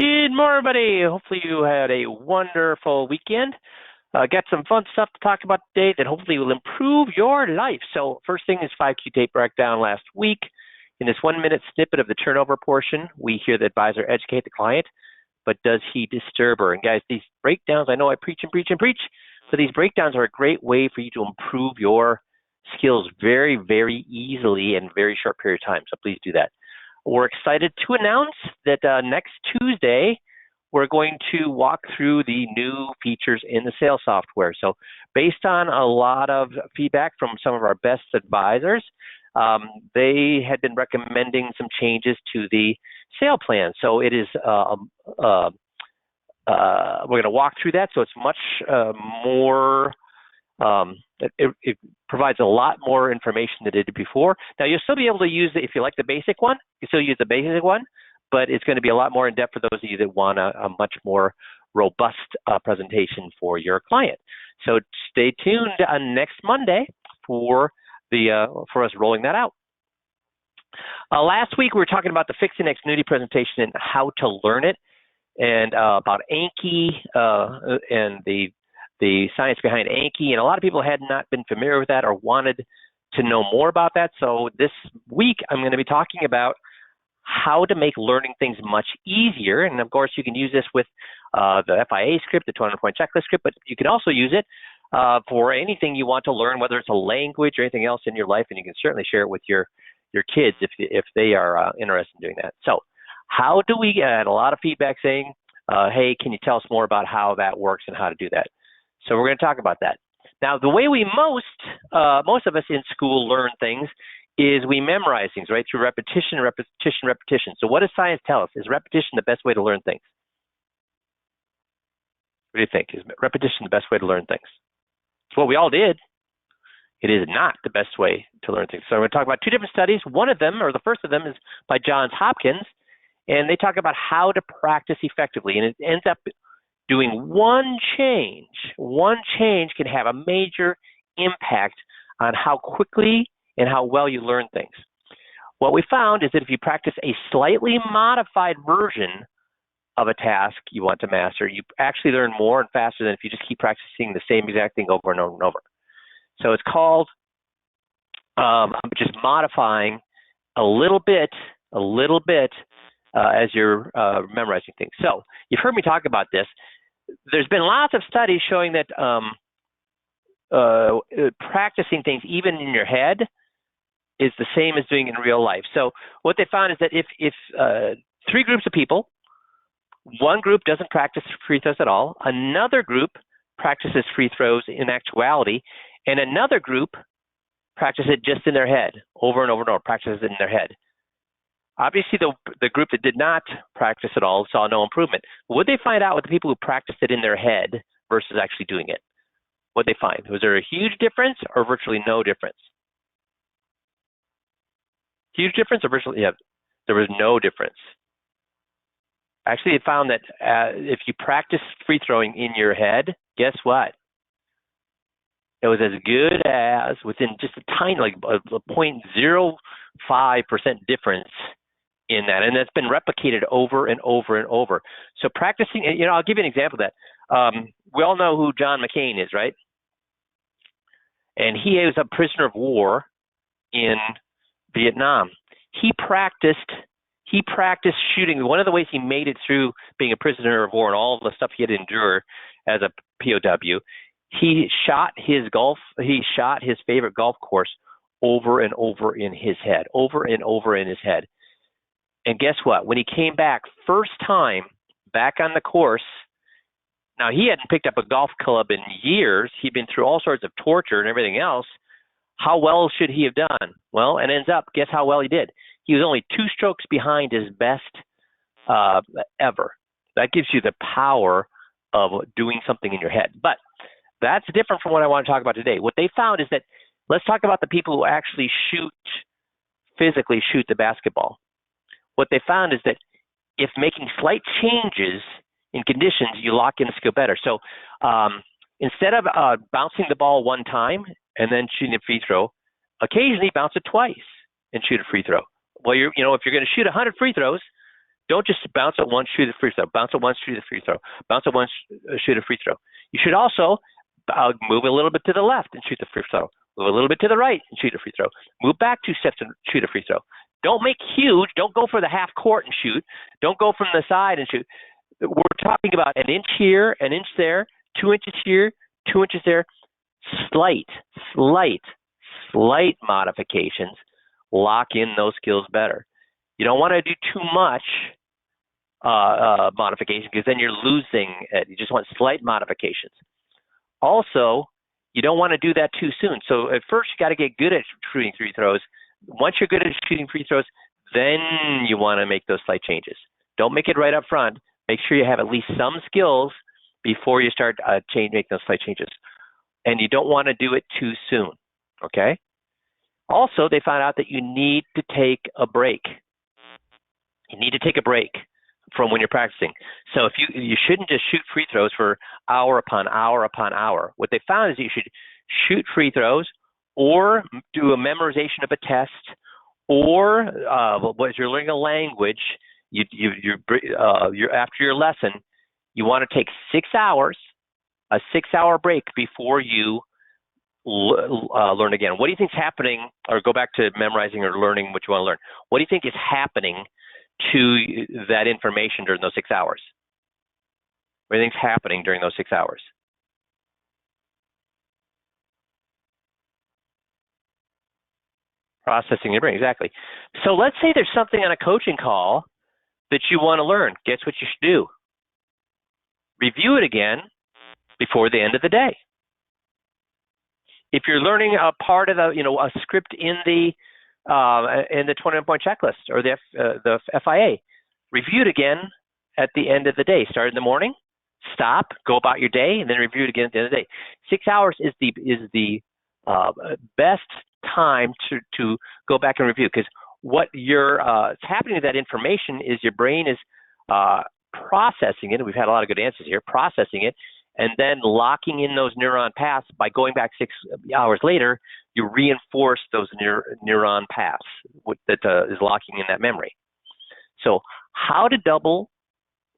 Good morning, everybody. Hopefully you had a wonderful weekend. Got some fun stuff to talk about today that hopefully will improve your life. So first thing is 5Q tape breakdown last week. In this 1-minute snippet of the turnover portion, we hear the advisor educate the client, but does he disturb her? And guys, these breakdowns, I know I preach and preach and preach, but these breakdowns are a great way for you to improve your skills very, very easily in a very short period of time. So please do that. We're excited to announce that next Tuesday, we're going to walk through the new features in the sales software. So based on a lot of feedback from some of our best advisors, they had been recommending some changes to the sale plan. So it is, we're going to walk through that. So it's much more, it provides a lot more information than it did before. Now, you'll still be able to use it if you like the basic one. You still use the basic one, but it's going to be a lot more in depth for those of you that want a much more robust presentation for your client. So stay tuned on next Monday for us rolling that out. Last week we were talking about the fixed index annuity presentation and how to learn it, and about Anki and the science behind Anki, and a lot of people had not been familiar with that or wanted to know more about that. So this week I'm going to be talking about how to make learning things much easier. And of course you can use this with the FIA script, the 200-point checklist script, but you can also use it for anything you want to learn, whether it's a language or anything else in your life, and you can certainly share it with your kids if they are interested in doing that. So how do we get a lot of feedback saying, hey, can you tell us more about how that works and how to do that? So we're going to talk about that. Now, the way we most of us in school learn things is we memorize things, right, through repetition, repetition, repetition. So what does science tell us? Is repetition the best way to learn things? What do you think? Is repetition the best way to learn things? It's what we all did. It is not the best way to learn things. So we're going to talk about two different studies. One of them, or the first of them, is by Johns Hopkins, and they talk about how to practice effectively, and it ends up doing one change can have a major impact on how quickly and how well you learn things. What we found is that if you practice a slightly modified version of a task you want to master, you actually learn more and faster than if you just keep practicing the same exact thing over and over and over. So it's called just modifying a little bit as you're memorizing things. So you've heard me talk about this. There's been lots of studies showing that practicing things even in your head is the same as doing it in real life. So what they found is that if three groups of people, one group doesn't practice free throws at all, another group practices free throws in actuality, and another group practices it just in their head, over and over and over, practices it in their head. Obviously, the group that did not practice at all saw no improvement. What did they find out with the people who practiced it in their head versus actually doing it? What did they find? Was there a huge difference or virtually no difference? Huge difference or virtually, yeah, there was no difference. Actually, they found that if you practice free throwing in your head, guess what? It was as good as within just a tiny, like a 0.05% difference in that, and that's been replicated over and over and over. So practicing, I'll give you an example of that. We all know who John McCain is, right? And he was a prisoner of war in Vietnam. He practiced shooting. One of the ways he made it through being a prisoner of war and all the stuff he had to endure as a POW, he shot his favorite golf course over and over in his head, And guess what? When he came back, first time back on the course, now he hadn't picked up a golf club in years. He'd been through all sorts of torture and everything else. How well should he have done? Well, it ends up, guess how well he did? He was only 2 strokes behind his best ever. That gives you the power of doing something in your head. But that's different from what I want to talk about today. What they found is that, let's talk about the people who actually physically shoot the basketball. What they found is that if making slight changes in conditions, you lock in a skill better. So instead of bouncing the ball one time and then shooting a free throw, occasionally bounce it twice and shoot a free throw. Well, if you're going to shoot 100 free throws, Don't just bounce at once, shoot a free throw. Bounce at once, shoot a free throw. Bounce at once, shoot a free throw. You should also move a little bit to the left and shoot the free throw. Move a little bit to the right and shoot a free throw. Move back 2 steps and shoot a free throw. Don't make huge. Don't go for the half court and shoot. Don't go from the side and shoot. We're talking about an inch here, an inch there, 2 inches here, 2 inches there. Slight modifications lock in those skills better. You don't want to do too much modification because then you're losing it. You just want slight modifications. Also, you don't want to do that too soon. So at first, you got to get good at shooting free throws. Once you're good at shooting free throws, then you want to make those slight changes. Don't make it right up front. Make sure you have at least some skills before you start making those slight changes. And you don't want to do it too soon, okay? Also, they found out that you need to take a break. You need to take a break from when you're practicing. So if you shouldn't just shoot free throws for hour upon hour upon hour. What they found is you should shoot free throws or do a memorization of a test, or as you're learning a language, you're after your lesson, you want to take 6 hours, a 6-hour break before you learn again. What do you think is happening, or go back to memorizing or learning what you want to learn? What do you think is happening to that information during those 6 hours? What do you think is happening during those 6 hours? Processing your brain, exactly. So let's say there's something on a coaching call that you want to learn. Guess what you should do? Review it again before the end of the day. If you're learning a part of a script in the 21-point checklist or the FIA, review it again at the end of the day. Start in the morning, stop, go about your day, and then review it again at the end of the day. 6 hours is the best time to go back and review, because what is happening to that information is your brain is processing it. We've had a lot of good answers here, processing it, and then locking in those neuron paths. By going back 6 hours later, you reinforce those neuron paths that is locking in that memory. So how to double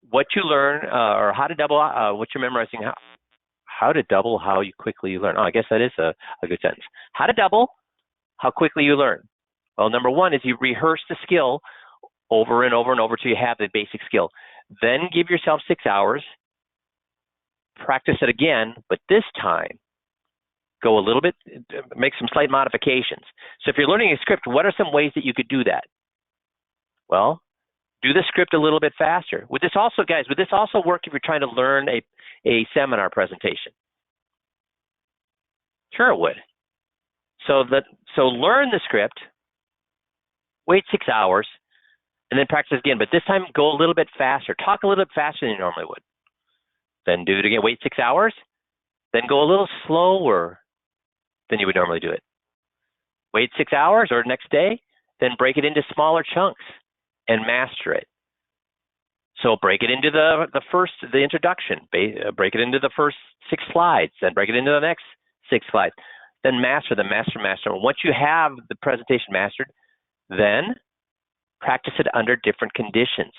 what you learn, or how to double what you're memorizing, how to double how quickly you learn. I guess that is a good sentence. How to double how quickly you learn. Well, number one is you rehearse the skill over and over and over till you have the basic skill. Then give yourself 6 hours, practice it again, but this time go a little bit, make some slight modifications. So if you're learning a script, what are some ways that you could do that? Well, do the script a little bit faster. Would this also work if you're trying to learn a seminar presentation? Sure it would. So learn the script, wait 6 hours, and then practice again. But this time, go a little bit faster. Talk a little bit faster than you normally would. Then do it again. Wait 6 hours. Then go a little slower than you would normally do it. Wait 6 hours or next day. Then break it into smaller chunks and master it. So break it into the introduction. Break it into the first 6 slides. Then break it into the next 6 slides. Then master them, master. Once you have the presentation mastered, then practice it under different conditions.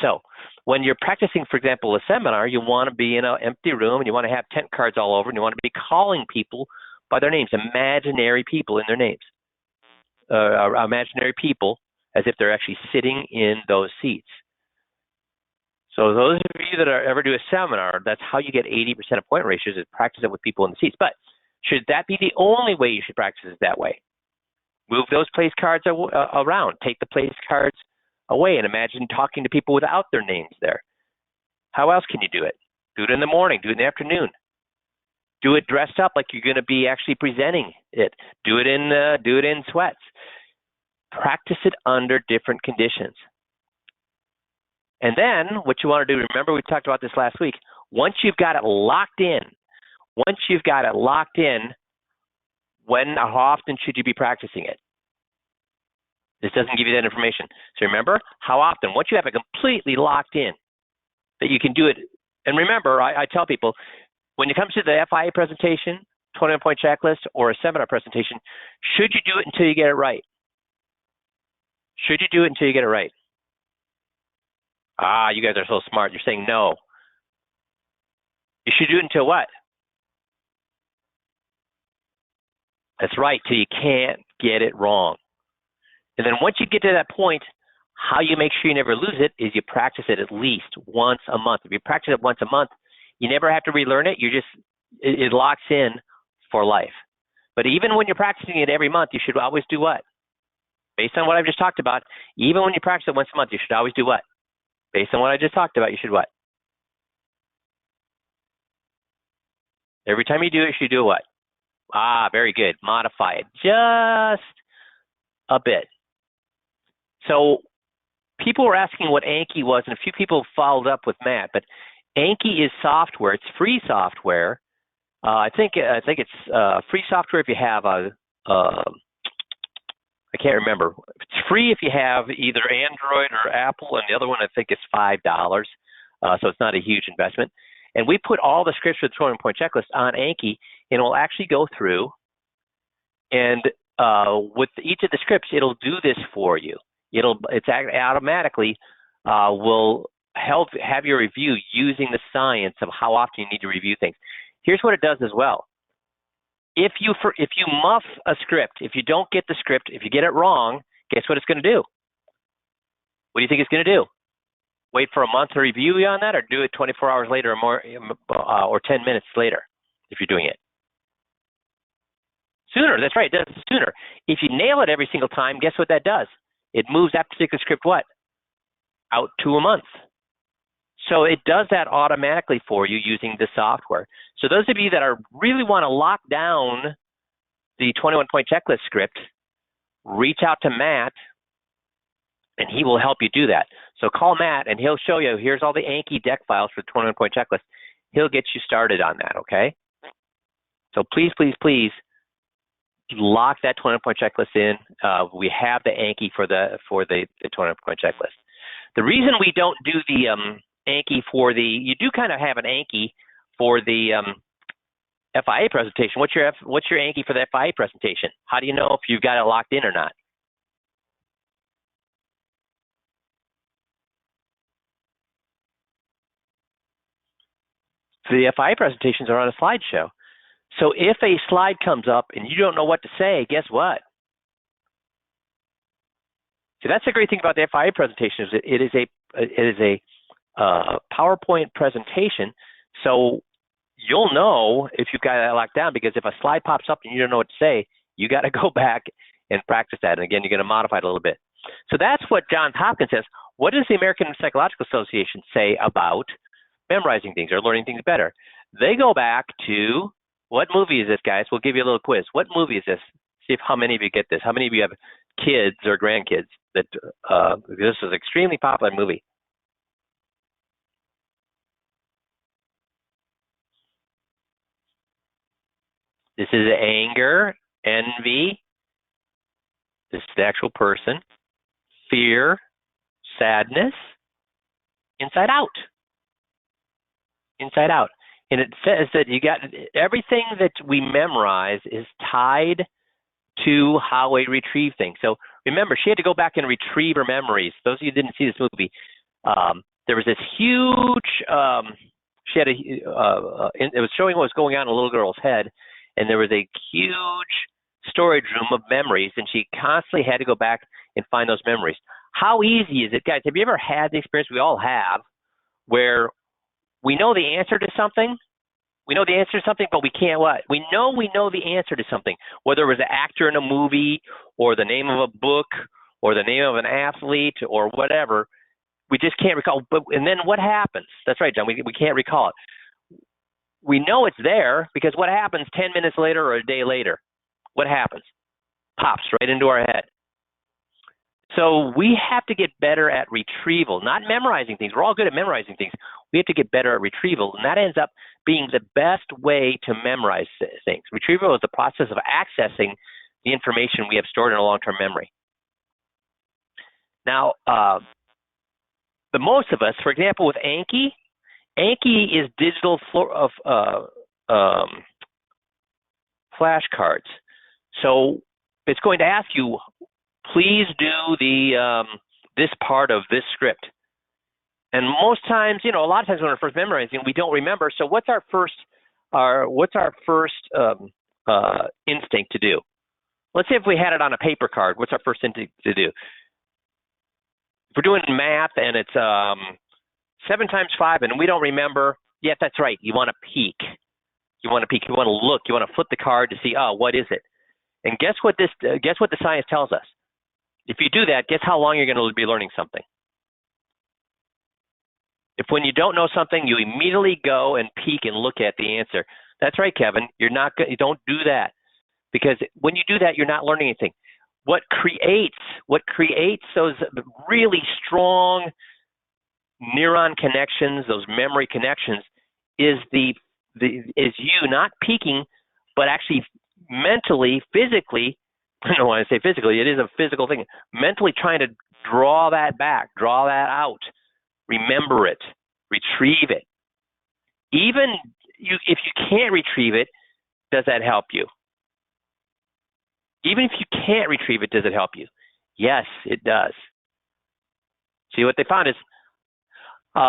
So when you're practicing, for example, a seminar, you want to be in an empty room and you want to have tent cards all over, and you want to be calling people by their names, imaginary people in their names, imaginary people as if they're actually sitting in those seats. So those of you that ever do a seminar, that's how you get 80% appointment ratios, is practice it with people in the seats. But should that be the only way you should practice it that way? Move those place cards around. Take the place cards away and imagine talking to people without their names there. How else can you do it? Do it in the morning. Do it in the afternoon. Do it dressed up like you're going to be actually presenting it. Do it in sweats. Practice it under different conditions. And then what you want to do, remember we talked about this last week, once you've got it locked in, how often should you be practicing it? This doesn't give you that information. So remember, how often? Once you have it completely locked in, that you can do it. And remember, I tell people, when it comes to the FIA presentation, 21-point checklist, or a seminar presentation, should you do it until you get it right? Should you do it until you get it right? Ah, you guys are so smart. You're saying no. You should do it until what? That's right, till you can't get it wrong. And then once you get to that point, how you make sure you never lose it is you practice it at least once a month. If you practice it once a month, you never have to relearn it. It locks in for life. But even when you're practicing it every month, you should always do what? Based on what I've just talked about, even when you practice it once a month, you should always do what? Based on what I just talked about, you should what? Every time you do it, you should do what? Ah, very good. Modify it just a bit. So people were asking what Anki was, and a few people followed up with Matt. But Anki is software. It's free software. I think it's free software if you have I can't remember. It's free if you have either Android or Apple, and the other one I think is $5. So it's not a huge investment. And we put all the scripts for the 21-point checklist on Anki, and it'll actually go through. And with each of the scripts, it'll do this for you. It's automatically will have your review using the science of how often you need to review things. Here's what it does as well. If you muff a script, if you don't get the script, if you get it wrong, guess what it's going to do? What do you think it's going to do? Wait for a month to review you on that, or do it 24 hours later or more, or 10 minutes later if you're doing it? Sooner, that's right, it does sooner. If you nail it every single time, guess what that does? It moves that particular script what? Out to a month. So it does that automatically for you using the software. So those of you that really want to lock down the 21-point checklist script, reach out to Matt, and he will help you do that. So call Matt, and he'll show you, here's all the Anki deck files for the 21-point checklist. He'll get you started on that, okay? So please, please, please lock that 21-point checklist in. We have the Anki for the 21-point checklist. The reason we don't do the Anki you do kind of have an Anki for the FIA presentation. What's your Anki for the FIA presentation? How do you know if you've got it locked in or not? So the FIA presentations are on a slideshow. So if a slide comes up and you don't know what to say, guess what? So that's the great thing about the FIA presentation is it is a PowerPoint presentation. So you'll know if you've got that locked down, because if a slide pops up and you don't know what to say, you got to go back and practice that. And again, you're going to modify it a little bit. So that's what Johns Hopkins says. What does the American Psychological Association say about memorizing things or learning things better? They go back to, what movie is this, guys? We'll give you a little quiz. What movie is this? See how many of you get this. How many of you have kids or grandkids that this is an extremely popular movie? This is anger, envy. This is the actual person. Fear, sadness, Inside Out. Inside Out. And it says that you got everything that we memorize is tied to how we retrieve things. So remember, she had to go back and retrieve her memories. Those of you who didn't see this movie, there was this huge, it was showing what was going on in a little girl's head, and there was a huge storage room of memories, and she constantly had to go back and find those memories. How easy is it, guys? Have you ever had the experience, we all have, where we know the answer to something? We know the answer to something, but we can't what? We know the answer to something, whether it was an actor in a movie or the name of a book or the name of an athlete or whatever. We just can't recall. And then what happens? That's right, John. We can't recall it. We know it's there because what happens 10 minutes later or a day later? What happens? Pops right into our head. So we have to get better at retrieval, not memorizing things. We're all good at memorizing things. We have to get better at retrieval, and that ends up being the best way to memorize things. Retrieval is the process of accessing the information we have stored in a long-term memory. Now, the most of us, for example, with Anki is digital flashcards. So it's going to ask you, please do this part of this script. And most times, a lot of times when we're first memorizing, we don't remember. So what's our first instinct to do? Let's say if we had it on a paper card, what's our first instinct to do? If we're doing math and it's 7 times 5 and we don't remember, yeah, that's right. You want to peek. You want to peek. You want to look. You want to flip the card to see, what is it? And guess what the science tells us? If you do that, guess how long you're going to be learning something? If when you don't know something, you immediately go and peek and look at the answer. That's right, Kevin. You don't do that, because when you do that, you're not learning anything. What creates those really strong neuron connections, those memory connections, is you not peeking, but actually mentally, physically. I don't want to say physically. It is a physical thing. Mentally trying to draw that back, draw that out. Remember it, retrieve it. Even if you can't retrieve it, does that help you? Even if you can't retrieve it, does it help you? Yes, it does. See, what they found is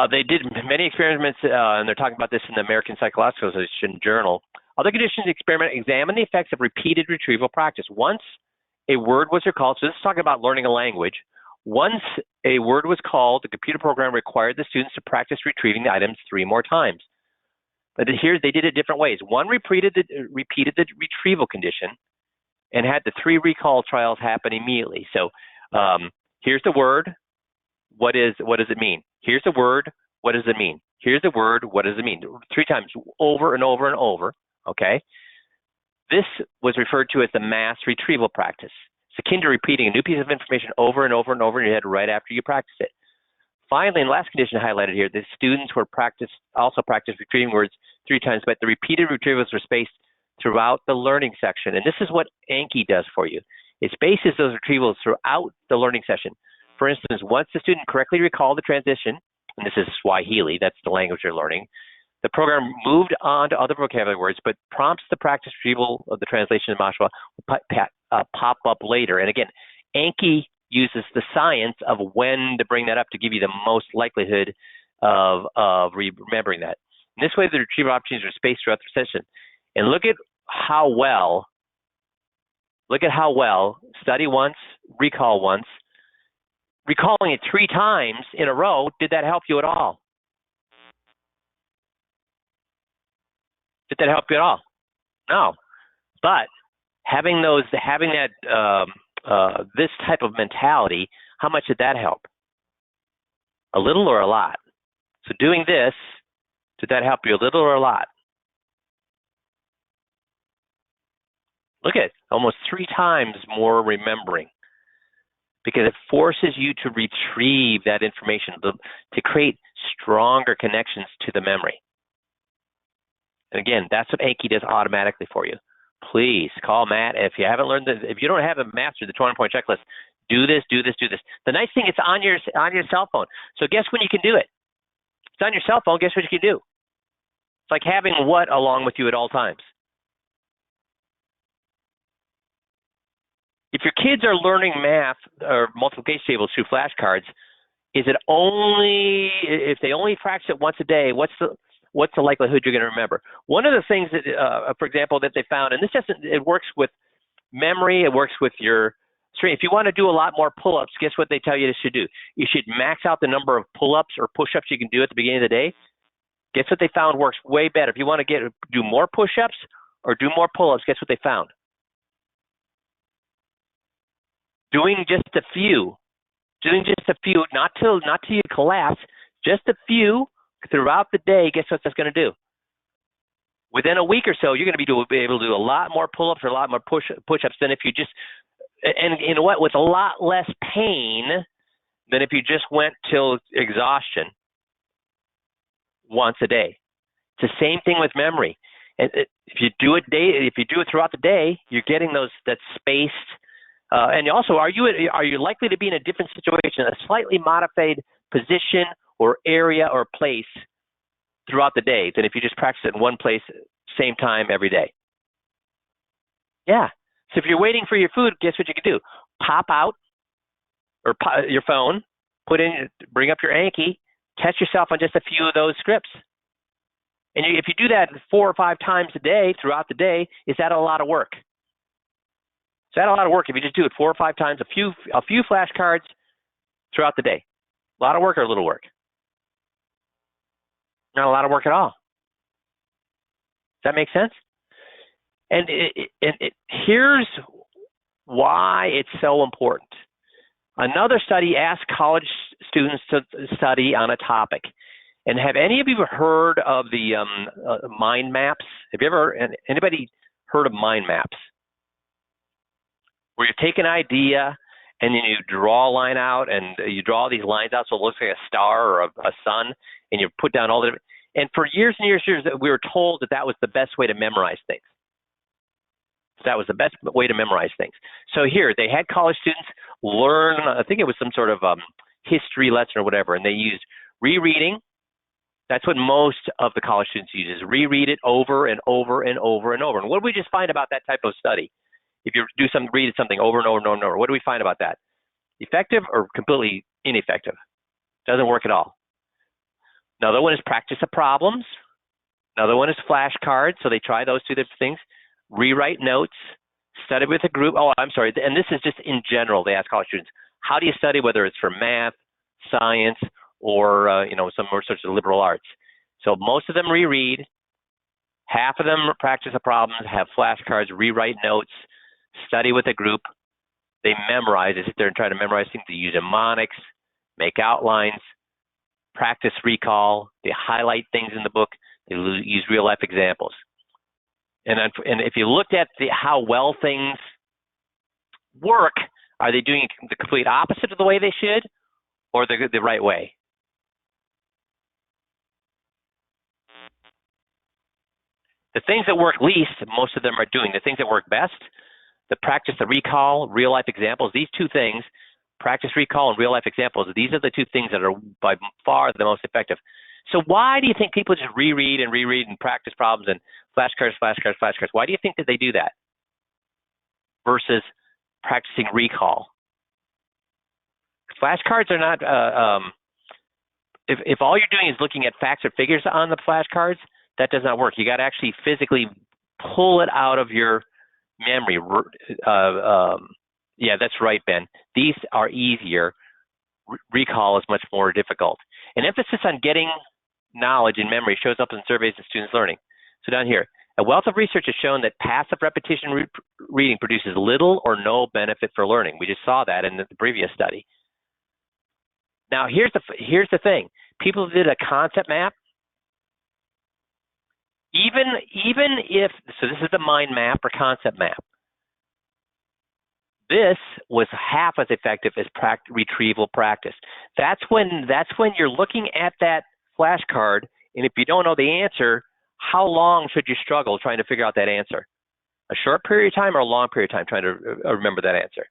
they did many experiments, and they're talking about this in the American Psychological Association journal. Other conditions experiment examine the effects of repeated retrieval practice. Once a word was recalled, so this is talking about learning a language. Once a word was called, the computer program required the students to practice retrieving the items 3 more times. But here they did it different ways. One repeated the retrieval condition and had the 3 recall trials happen immediately. So here's the word. What does it mean? Here's the word. What does it mean? Here's the word. What does it mean? 3 times, over and over and over. Okay. This was referred to as the mass retrieval practice. It's akin to repeating a new piece of information over and over and over in your head right after you practice it. Finally, and last condition highlighted here, the students also practiced retrieving words 3 times, but the repeated retrievals were spaced throughout the learning section. And this is what Anki does for you. It spaces those retrievals throughout the learning session. For instance, once the student correctly recalled the transition, and this is Swahili, that's the language they're learning, the program moved on to other vocabulary words, but prompts the practice retrieval of the translation of Mashwa will pop up later. And again, Anki uses the science of when to bring that up to give you the most likelihood of remembering that. In this way, the retrieval opportunities are spaced throughout the session. And look at how well, study once, recall once. Recalling it 3 times in a row, did that help you at all? Did that help you at all? No. But having this type of mentality, how much did that help? A little or a lot? So doing this, did that help you a little or a lot? Look at it, almost 3 times more remembering, because it forces you to retrieve that information, to create stronger connections to the memory. And again, that's what Anki does automatically for you. Please call Matt. If you haven't learned if you don't have mastered the 20-point checklist, do this. The nice thing, it's on your cell phone. So guess when you can do it? It's on your cell phone. Guess what you can do? It's like having what along with you at all times? If your kids are learning math or multiplication tables through flashcards, is it only if they only practice it once a day? What's the likelihood you're going to remember? One of the things that, for example, that they found, and it works with memory, it works with your strength. If you want to do a lot more pull-ups, guess what they tell you to do? You should max out the number of pull-ups or push-ups you can do at the beginning of the day. Guess what they found works way better? If you want to do more push-ups or do more pull-ups, guess what they found? Doing just a few, not till you collapse, just a few throughout the day. Guess what that's going to do? Within a week or so, you're going to be able to do a lot more pull-ups or a lot more push-ups than if you just, and you know what, with a lot less pain than if you just went till exhaustion once a day. It's the same thing with memory. And if you do it throughout the day, you're getting that spaced. And also, are you likely to be in a different situation, a slightly modified position or area or place throughout the day than if you just practice it in one place, same time every day? Yeah. So if you're waiting for your food, guess what you can do? Pop out, or your phone, bring up your Anki, test yourself on just a few of those scripts. And if you do that 4 or 5 times a day throughout the day, is that a lot of work? Is that a lot of work if you just do it 4 or 5 times, a few flashcards throughout the day? A lot of work or a little work? Not a lot of work at all. Does that make sense? And here's why it's so important. Another study asked college students to study on a topic. And have any of you heard of the mind maps? Have you ever, anybody heard of mind maps? Where you take an idea and then you draw a line out and you draw these lines out so it looks like a star or a sun, and you put down all the, and for years and years and years, we were told that that was the best way to memorize things. That was the best way to memorize things. So here, they had college students learn, I think it was some sort of history lesson or whatever, and they used rereading. That's what most of the college students use, is reread it over and over and over and over. And what do we just find about that type of study? If you read something over and over and over and over, what do we find about that? Effective or completely ineffective? Doesn't work at all. Another one is practice of problems. Another one is flashcards. So they try those 2 different things. Rewrite notes, study with a group. Oh, I'm sorry. And this is just in general. They ask college students, how do you study, whether it's for math, science, or some more sorts of liberal arts? So most of them reread. Half of them practice the problems, have flashcards, rewrite notes, study with a group. They memorize. They sit there and try to memorize things. They use mnemonics, make outlines, practice recall. They highlight things in the book. They use real-life examples. And if you looked at how well things work, are they doing the complete opposite of the way they should, or the right way? The things that work least, most of them are doing. The things that work best, the practice, the recall, real-life examples, these 2 things, practice, recall, and real-life examples, these are the 2 things that are by far the most effective. So why do you think people just reread and practice problems and flashcards? Why do you think that they do that versus practicing recall? Flashcards are not, if all you're doing is looking at facts or figures on the flashcards, that does not work. You got to actually physically pull it out of your memory. Yeah, that's right, Ben. These are easier. Recall is much more difficult. An emphasis on getting knowledge and memory shows up in surveys of students learning. So down here, a wealth of research has shown that passive repetition reading produces little or no benefit for learning. We just saw that in the previous study. Now here's the thing. People did a concept map. Even if, so this is the mind map or concept map. This was half as effective as retrieval practice. That's when you're looking at that flashcard, and if you don't know the answer, how long should you struggle trying to figure out that answer? A short period of time or a long period of time trying to remember that answer?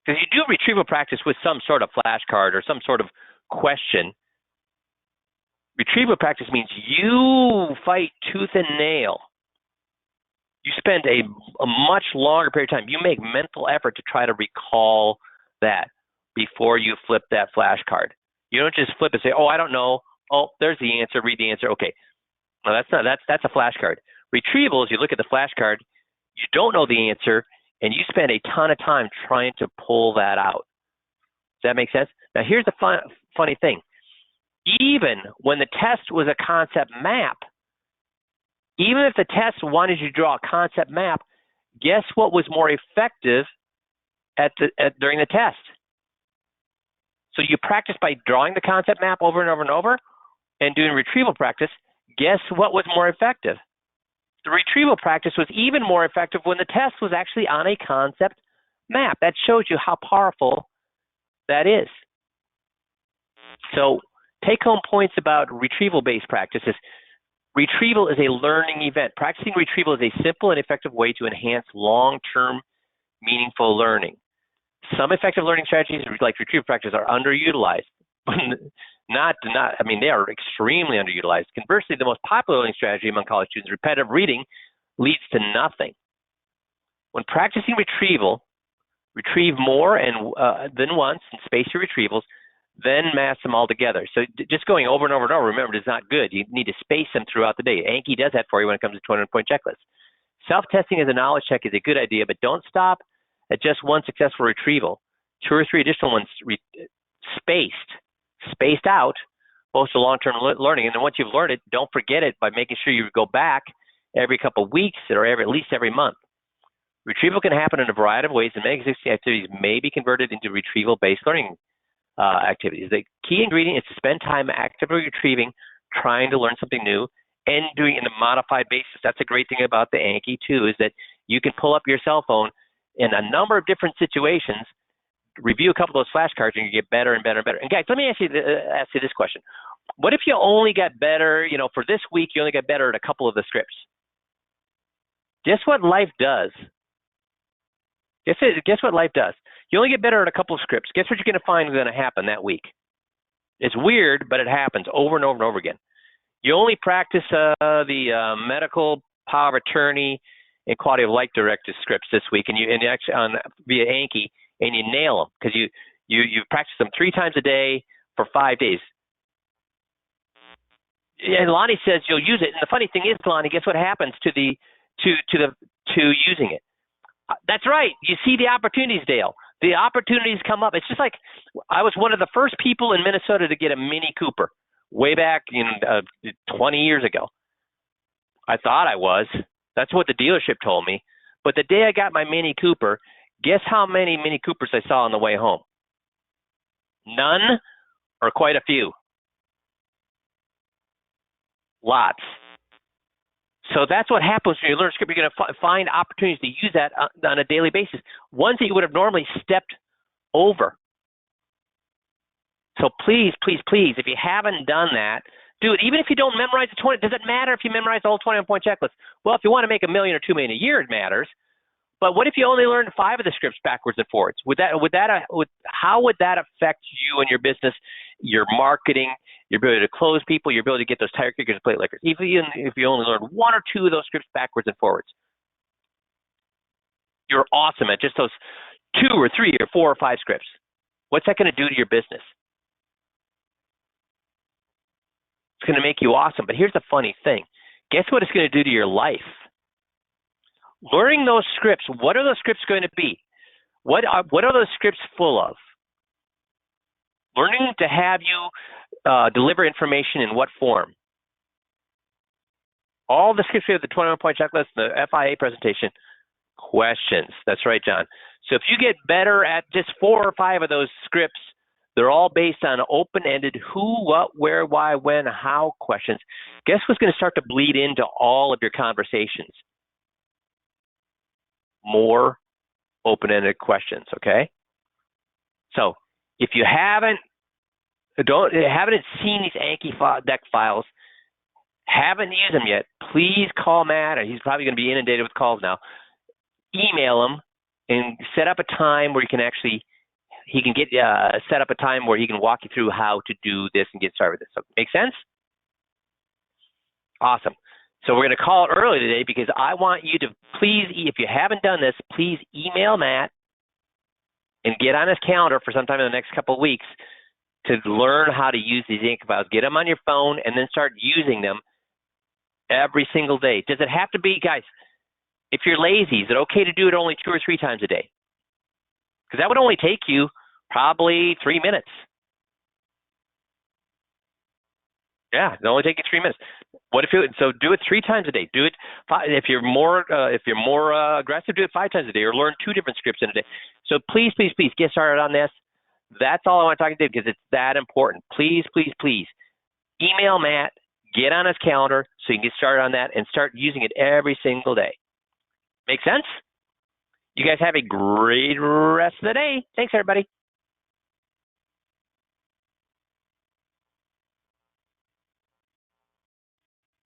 Because you do retrieval practice with some sort of flashcard or some sort of question. Retrieval practice means you fight tooth and nail. You spend a much longer period of time. You make mental effort to try to recall that before you flip that flashcard. You don't just flip and say, oh, I don't know. Oh, there's the answer. Read the answer. Okay. No, that's a flashcard. Retrieval is you look at the flashcard, you don't know the answer, and you spend a ton of time trying to pull that out. Does that make sense? Now, here's the funny thing. Even when the test was a concept map, even if the test wanted you to draw a concept map, guess what was more effective during the test? So you practice by drawing the concept map over and over and over and doing retrieval practice. Guess what was more effective? The retrieval practice was even more effective when the test was actually on a concept map. That shows you how powerful that is. So take-home points about retrieval-based practices. Retrieval is a learning event. Practicing retrieval is a simple and effective way to enhance long-term meaningful learning. Some effective learning strategies, like retrieval practice, are underutilized. They are extremely underutilized. Conversely, the most popular learning strategy among college students, repetitive reading, leads to nothing. When practicing retrieval, Retrieve more than once and space your retrievals, then mass them all together. So just going over and over and over, remember, is not good. You need to space them throughout the day. Anki does that for you when it comes to 200-point checklist. Self-testing as a knowledge check is a good idea, but don't stop at just one successful retrieval. 2 or 3 additional ones spaced out, both to long-term learning. And then once you've learned it, don't forget it by making sure you go back every couple of weeks or at least every month. Retrieval can happen in a variety of ways, and many existing activities may be converted into retrieval-based learning activities. The key ingredient is to spend time actively retrieving, trying to learn something new, and doing it in a modified basis. That's a great thing about the Anki, too, is that you can pull up your cell phone in a number of different situations, review a couple of those flashcards, and you get better and better and better. And guys, let me ask you this question. What if you only got better, for this week, you only got better at a couple of the scripts? Guess what life does? Guess what life does? You only get better at a couple of scripts. Guess what you're going to find is going to happen that week? It's weird, but it happens over and over and over again. You only practice the medical power of attorney and quality of life directive scripts this week, and you actually via Anki, and you nail them because you practice them 3 times a day for 5 days. And Lonnie says you'll use it. And the funny thing is, Lonnie, guess what happens to using it? That's right. You see the opportunities, Dale. The opportunities come up. It's just like I was one of the first people in Minnesota to get a Mini Cooper way back 20 years ago. I thought I was. That's what the dealership told me. But the day I got my Mini Cooper, guess how many Mini Coopers I saw on the way home? None or quite a few? Lots. So that's what happens when you learn script. You're going to find opportunities to use that on a daily basis, ones that you would have normally stepped over. So please, please, please, if you haven't done that, do it. Even if you don't memorize the 20, does it matter if you memorize the whole 21-point checklist? Well, if you want to make $1 million or $2 million a year, it matters. But what if you only learned 5 of the scripts backwards and forwards? How would that affect you and your business, your marketing, your ability to close people, your ability to get those tire kickers and plate lickers? Even if you only learned 1 or 2 of those scripts backwards and forwards, you're awesome at just those 2 or 3 or 4 or 5 scripts. What's that going to do to your business? It's going to make you awesome. But here's the funny thing. Guess what it's going to do to your life? Learning those scripts, what are those scripts going to be? What are those scripts full of? Learning to have you deliver information in what form? All the scripts we have, the 21-point checklist, the FIA presentation, questions. That's right, John. So if you get better at just 4 or 5 of those scripts, they're all based on open-ended who, what, where, why, when, how questions. Guess what's going to start to bleed into all of your conversations? More open-ended questions, okay? So if you haven't seen these Anki deck files, haven't used them yet, please call Matt. He's probably going to be inundated with calls now. Email him and set up a time where he can get set up a time where he can walk you through how to do this and get started with this. So, make sense? Awesome. So we're going to call it early today because I want you to please, if you haven't done this, please email Matt and get on his calendar for sometime in the next couple of weeks to learn how to use these Anki files. Get them on your phone and then start using them every single day. Does it have to be, guys, if you're lazy, is it okay to do it only 2 or 3 times a day? Because that would only take you probably 3 minutes. Yeah, it'll only take you 3 minutes. So do it 3 times a day. Do it if you're more aggressive, do it 5 times a day, or learn 2 different scripts in a day. So please, please, please get started on this. That's all I want to talk to you because it's that important. Please, please, please email Matt, get on his calendar so you can get started on that and start using it every single day. Make sense? You guys have a great rest of the day. Thanks, everybody.